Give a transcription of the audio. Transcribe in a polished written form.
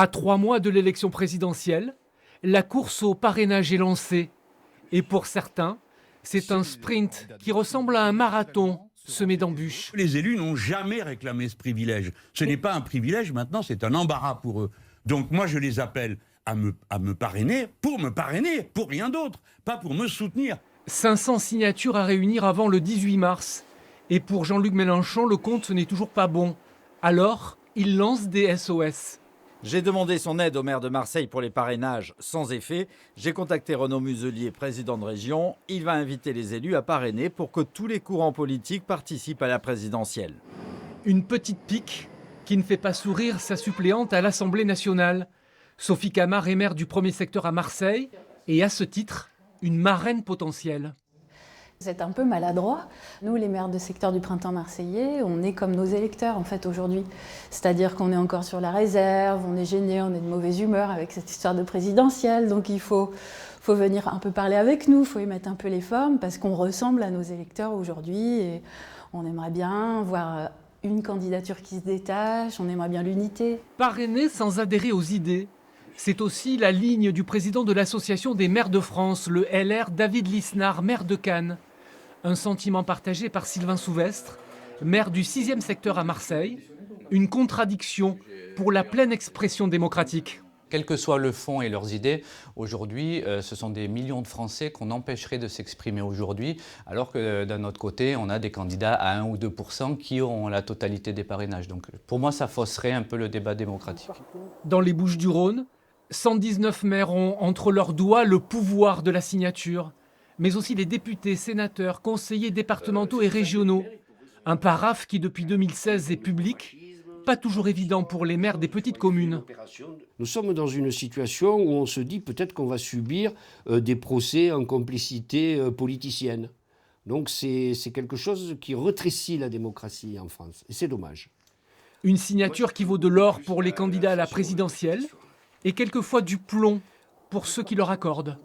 À 3 mois de l'élection présidentielle, la course au parrainage est lancée. Et pour certains, c'est un sprint qui ressemble à un marathon semé d'embûches. Les élus n'ont jamais réclamé ce privilège. Ce n'est pas un privilège maintenant, c'est un embarras pour eux. Donc moi, je les appelle à me parrainer, pour rien d'autre, pas pour me soutenir. 500 signatures à réunir avant le 18 mars. Et pour Jean-Luc Mélenchon, le compte n'est toujours pas bon. Alors, il lance des SOS. J'ai demandé son aide au maire de Marseille pour les parrainages sans effet. J'ai contacté Renaud Muselier, président de région. Il va inviter les élus à parrainer pour que tous les courants politiques participent à la présidentielle. Une petite pique qui ne fait pas sourire sa suppléante à l'Assemblée nationale. Sophie Camard est maire du premier secteur à Marseille et à ce titre, une marraine potentielle. C'est un peu maladroit. Nous, les maires de secteur du printemps marseillais, on est comme nos électeurs en fait aujourd'hui. C'est-à-dire qu'on est encore sur la réserve, on est gêné, on est de mauvaise humeur avec cette histoire de présidentielle. Donc il faut venir un peu parler avec nous, il faut y mettre un peu les formes parce qu'on ressemble à nos électeurs aujourd'hui et on aimerait bien voir une candidature qui se détache, on aimerait bien l'unité. Parrainer sans adhérer aux idées, c'est aussi la ligne du président de l'Association des maires de France, le LR David Lisnard, maire de Cannes. Un sentiment partagé par Sylvain Souvestre, maire du 6e secteur à Marseille. Une contradiction pour la pleine expression démocratique. Quel que soit le fond et leurs idées, aujourd'hui, ce sont des millions de Français qu'on empêcherait de s'exprimer aujourd'hui, alors que d'un autre côté, on a des candidats à 1 ou 2% qui ont la totalité des parrainages. Donc pour moi, ça fausserait un peu le débat démocratique. Dans les Bouches-du-Rhône, 119 maires ont entre leurs doigts le pouvoir de la signature, mais aussi les députés, sénateurs, conseillers départementaux et régionaux. Un paraphe qui, depuis 2016, est public, pas toujours évident pour les maires des petites communes. Nous sommes dans une situation où on se dit peut-être qu'on va subir des procès en complicité politicienne. Donc c'est quelque chose qui rétrécit la démocratie en France, et c'est dommage. Une signature qui vaut de l'or pour les candidats à la présidentielle et quelquefois du plomb pour ceux qui leur accordent.